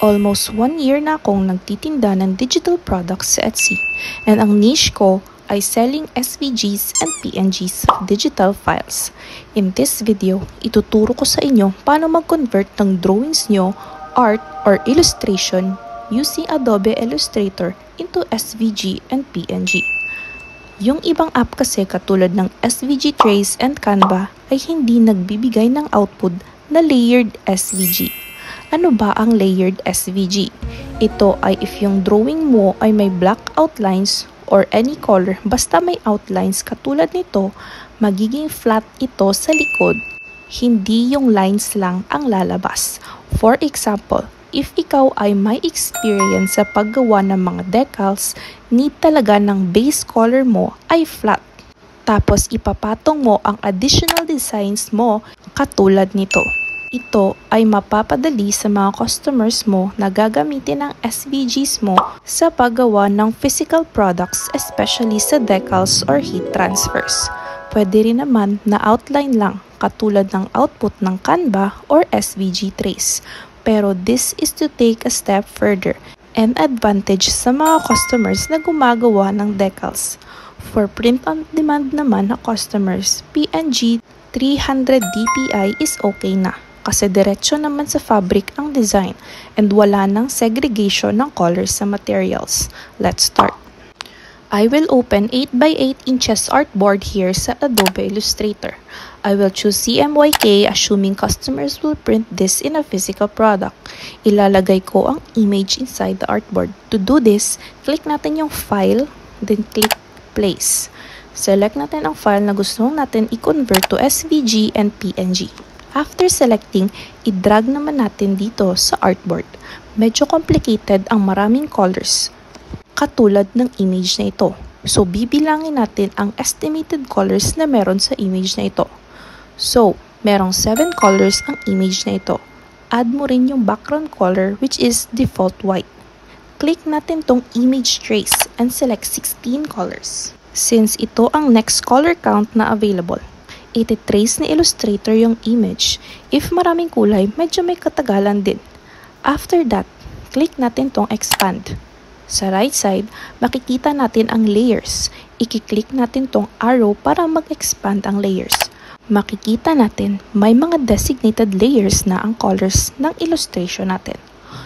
Almost 1 year na akong nagtitinda ng digital products sa Etsy. And ang niche ko ay selling SVGs and PNGs of digital files. In this video, ituturo ko sa inyo paano mag-convert ng drawings nyo, art, or illustration using Adobe Illustrator into SVG and PNG. Yung ibang app kasi katulad ng SVG Trace and Canva ay hindi nagbibigay ng output na layered SVG. Ano ba ang layered SVG? Ito ay if yung drawing mo ay may black outlines or any color basta may outlines katulad nito, magiging flat ito sa likod. Hindi yung lines lang ang lalabas. For example, if ikaw ay may experience sa paggawa ng mga decals, need talaga ng base color mo ay flat. Tapos ipapatong mo ang additional designs mo katulad nito. Ito ay mapapadali sa mga customers mo na gagamitin ang SVGs mo sa paggawa ng physical products, especially sa decals or heat transfers. Pwede rin naman na outline lang katulad ng output ng Canva or SVG Trace. Pero this is to take a step further and advantage sa mga customers na gumagawa ng decals. For print-on-demand naman na customers, PNG 300 dpi is okay na. Kasi diretso naman sa fabric ang design and wala nang segregation ng colors sa materials. Let's start. I will open 8x8 inches artboard here sa Adobe Illustrator. I will choose CMYK assuming customers will print this in a physical product. Ilalagay ko ang image inside the artboard. To do this, click natin yung file, then click place. Select natin ang file na gusto natin i-convert to SVG and PNG. After selecting, i-drag naman natin dito sa artboard. Medyo complicated ang maraming colors, katulad ng image na ito. So, bibilangin natin ang estimated colors na meron sa image na ito. So, merong 7 colors ang image na ito. Add mo rin yung background color which is default white. Click natin tong image trace and select 16 colors. Since ito ang next color count na available, iti-trace ni Illustrator yung image. If maraming kulay, medyo may katagalan din. After that, click natin tong expand. Sa right side, makikita natin ang layers. I-click natin tong arrow para mag-expand ang layers. Makikita natin may mga designated layers na ang colors ng illustration natin.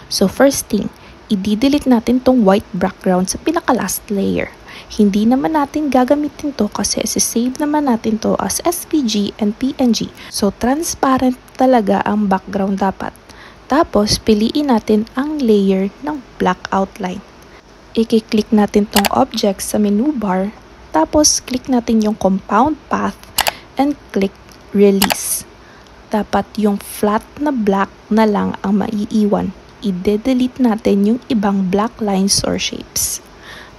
So first thing, i-delete natin tong white background sa pinaka-last layer. Hindi naman natin gagamitin to kasi save naman natin to as SVG and PNG. So transparent talaga ang background dapat. Tapos piliin natin ang layer ng black outline. I-click natin tong object sa menu bar. Tapos click natin yung compound path and click release. Dapat yung flat na black na lang ang maiiwan. I-delete natin yung ibang black lines or shapes.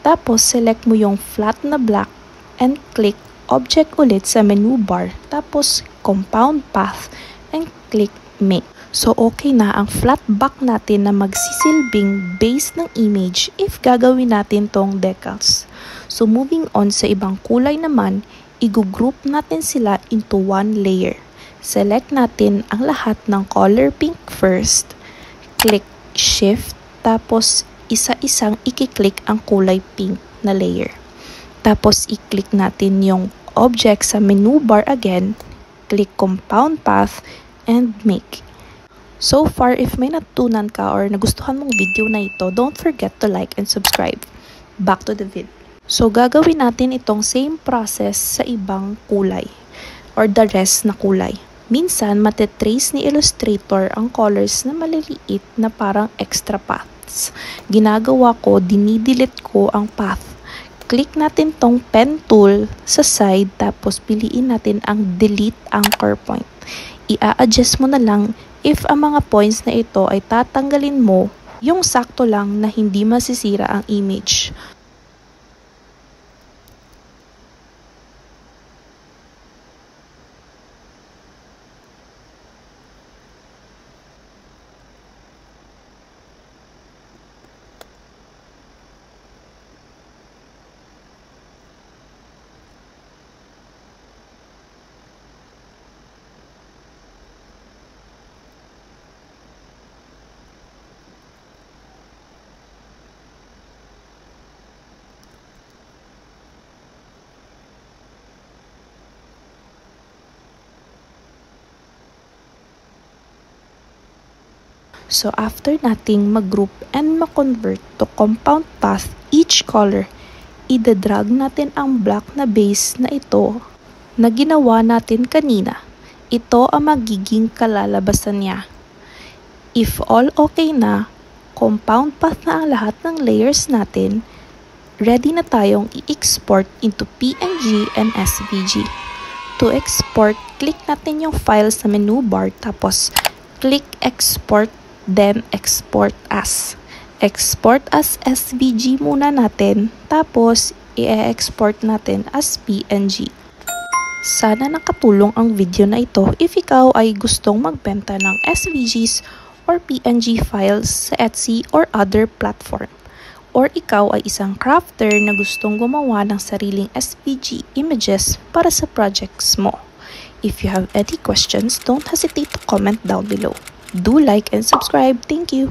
Tapos, select mo yung flat na black and click object ulit sa menu bar. Tapos, compound path and click make. So, okay na ang flat back natin na magsisilbing base ng image if gagawin natin tong decals. So, moving on sa ibang kulay naman, i-group natin sila into one layer. Select natin ang lahat ng color pink first. Click shift. Tapos, isa-isang i-click ang kulay pink na layer. Tapos, i-click natin yung object sa menu bar again, click compound path, and make. So far, if may natutunan ka or nagustuhan mong video na ito, don't forget to like and subscribe. Back to the vid. So, gagawin natin itong same process sa ibang kulay or the rest na kulay. Minsan, matetrace ni Illustrator ang colors na maliliit na parang extra path. Ginagawa ko, dinidelete ko ang path. Click natin tong pen tool sa side tapos piliin natin ang delete anchor point. I-adjust mo na lang if ang mga points na ito ay tatanggalin mo yung sakto lang na hindi masisira ang image. So after nating mag-group and ma-convert to compound path each color, ida-drag natin ang black na base na ito na ginawa natin kanina. Ito ang magiging kalalabasan niya. If all okay na, compound path na ang lahat ng layers natin, ready na tayong i-export into PNG and SVG. To export, click natin yung file sa menu bar tapos click export, then export as. Export as SVG muna natin, tapos i-export natin as PNG. Sana nakatulong ang video na ito if ikaw ay gustong magbenta ng SVGs or PNG files sa Etsy or other platform. Or ikaw ay isang crafter na gustong gumawa ng sariling SVG images para sa projects mo. If you have any questions, don't hesitate to comment down below. Do like and subscribe. Thank you!